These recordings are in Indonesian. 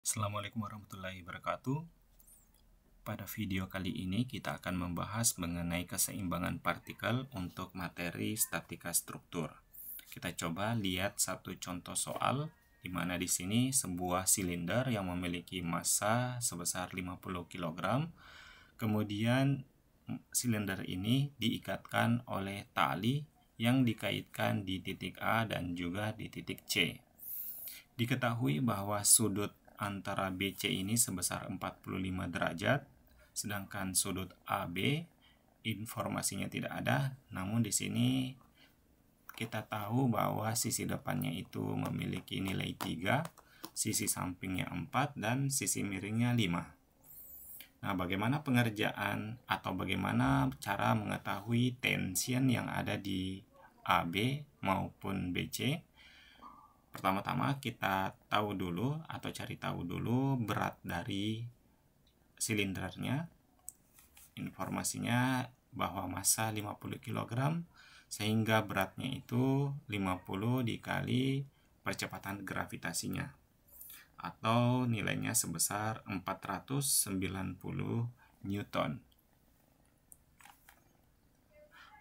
Assalamualaikum warahmatullahi wabarakatuh. Pada video kali ini kita akan membahas mengenai keseimbangan partikel untuk materi statika struktur. Kita coba lihat satu contoh soal di mana di sini sebuah silinder yang memiliki massa sebesar 50 kg. Kemudian silinder ini diikatkan oleh tali yang dikaitkan di titik A dan juga di titik C. Diketahui bahwa sudut antara BC ini sebesar 45 derajat, sedangkan sudut AB informasinya tidak ada, namun di sini kita tahu bahwa sisi depannya itu memiliki nilai 3, sisi sampingnya 4, dan sisi miringnya 5. Nah, bagaimana pengerjaan atau bagaimana cara mengetahui tension yang ada di AB maupun BC? Pertama-tama kita tahu dulu atau cari tahu dulu berat dari silindernya. Informasinya bahwa massa 50 kg sehingga beratnya itu 50 dikali percepatan gravitasinya atau nilainya sebesar 490 Newton.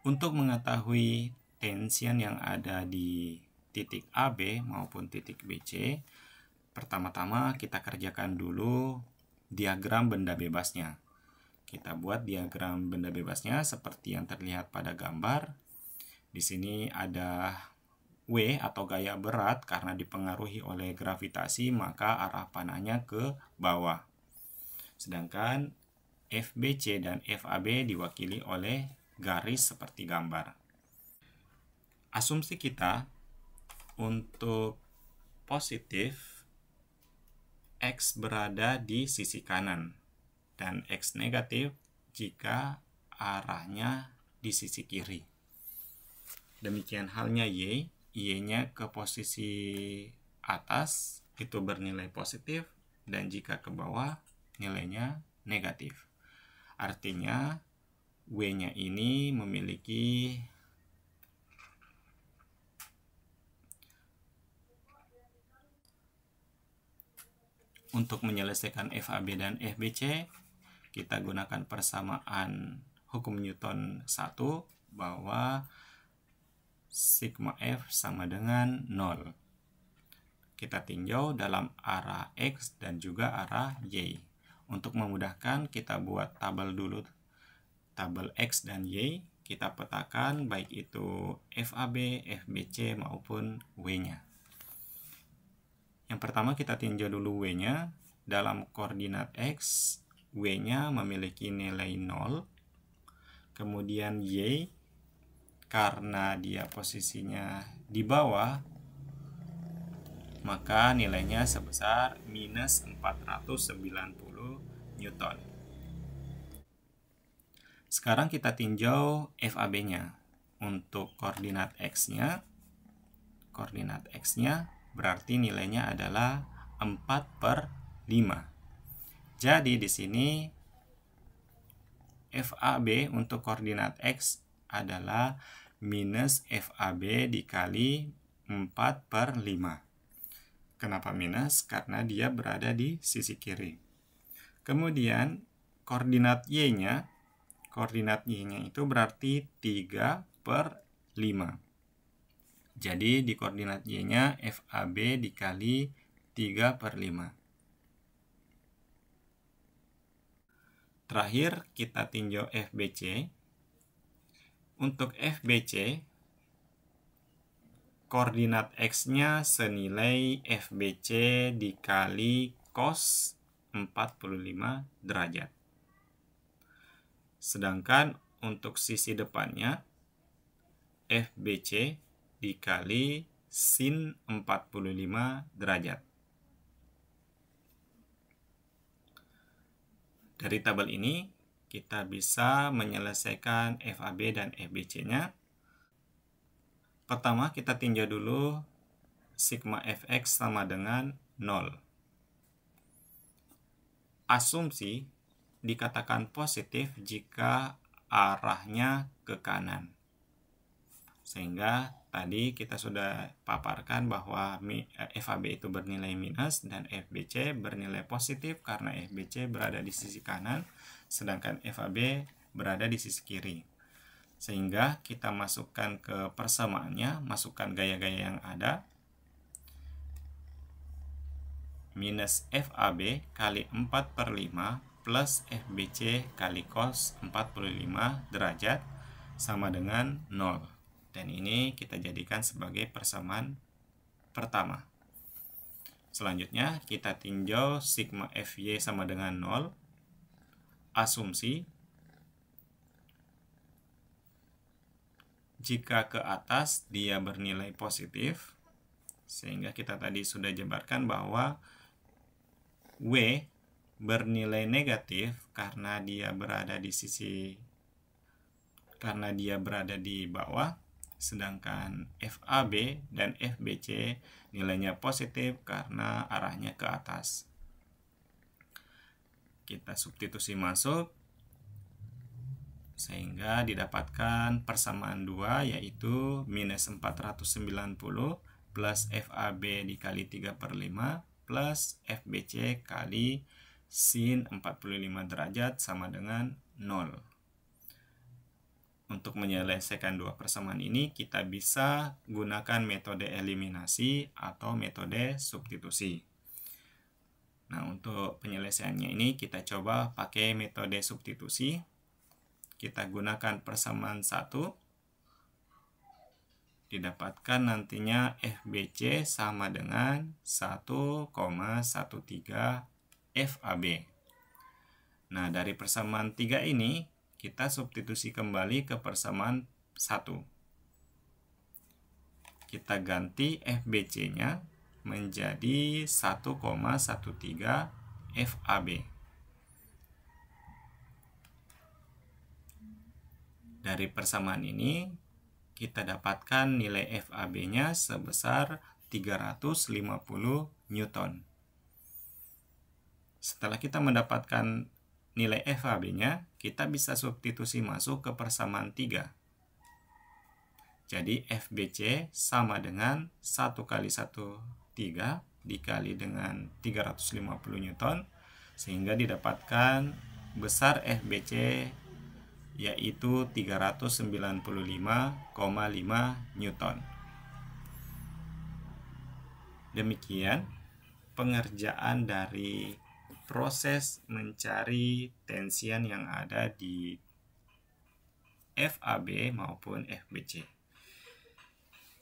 Untuk mengetahui tension yang ada di titik AB maupun titik BC, pertama-tama kita kerjakan dulu diagram benda bebasnya. Kita buat diagram benda bebasnya seperti yang terlihat pada gambar. Di sini ada W atau gaya berat karena dipengaruhi oleh gravitasi, maka arah panahnya ke bawah. Sedangkan FBC dan FAB diwakili oleh garis seperti gambar. Asumsi kita untuk positif, X berada di sisi kanan dan X negatif jika arahnya di sisi kiri. Demikian halnya Y, Y-nya ke posisi atas itu bernilai positif dan jika ke bawah nilainya negatif. Artinya W-nya ini memiliki untuk menyelesaikan FAB dan FBC, kita gunakan persamaan hukum Newton 1 bahwa sigma F sama dengan 0. Kita tinjau dalam arah X dan juga arah Y. Untuk memudahkan, kita buat tabel dulu. Tabel X dan Y, kita petakan baik itu FAB, FBC maupun W-nya. Yang pertama kita tinjau dulu W-nya. Dalam koordinat X, W-nya memiliki nilai 0. Kemudian Y, karena dia posisinya di bawah, maka nilainya sebesar minus 490 Newton. Sekarang kita tinjau FAB-nya. Untuk koordinat X-nya, berarti nilainya adalah 4/5. Jadi di sini FAB untuk koordinat X adalah minus FAB dikali 4/5. Kenapa minus? Karena dia berada di sisi kiri. Kemudian koordinat Y-nya itu berarti 3/5. Jadi di koordinat Y-nya FAB dikali 3/5. Terakhir kita tinjau FBC. Untuk FBC, koordinat X-nya senilai FBC dikali cos 45 derajat. Sedangkan untuk sisi depannya, FBC dikali sin 45 derajat. Dari tabel ini, kita bisa menyelesaikan FAB dan FBC-nya. Pertama, kita tinjau dulu sigma Fx sama dengan 0. Asumsi dikatakan positif jika arahnya ke kanan. Sehingga tadi kita sudah paparkan bahwa FAB itu bernilai minus dan FBC bernilai positif karena FBC berada di sisi kanan, sedangkan FAB berada di sisi kiri. Sehingga kita masukkan ke persamaannya, masukkan gaya-gaya yang ada. Minus FAB kali 4/5 plus FBC kali cos 45 derajat sama dengan 0. Dan ini kita jadikan sebagai persamaan pertama. Selanjutnya kita tinjau sigma FY sama dengan 0. Asumsi jika ke atas dia bernilai positif, sehingga kita tadi sudah jabarkan bahwa W bernilai negatif karena dia berada di bawah, sedangkan FAB dan FBC nilainya positif karena arahnya ke atas. Kita substitusi masuk sehingga didapatkan persamaan 2, yaitu minus 490 plus FAB dikali 3/5 plus FBC kali sin 45 derajat sama dengan 0. Untuk menyelesaikan dua persamaan ini, kita bisa gunakan metode eliminasi atau metode substitusi. Nah, untuk penyelesaiannya ini kita coba pakai metode substitusi. Kita gunakan persamaan 1. Didapatkan nantinya FBC sama dengan 1,13 FAB. Nah, dari persamaan 3 ini, kita substitusi kembali ke persamaan 1. Kita ganti FBC-nya menjadi 1,13 FAB. Dari persamaan ini, kita dapatkan nilai FAB-nya sebesar 350 Newton. Setelah kita mendapatkan nilai FAB-nya, kita bisa substitusi masuk ke persamaan 3. Jadi FBC sama dengan 1 kali 1, 3 dikali dengan 350 Newton, sehingga didapatkan besar FBC yaitu 395,5 Newton. Demikian pengerjaan dari proses mencari tensian yang ada di FAB maupun FBC.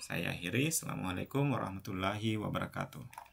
Saya akhiri. Assalamualaikum warahmatullahi wabarakatuh.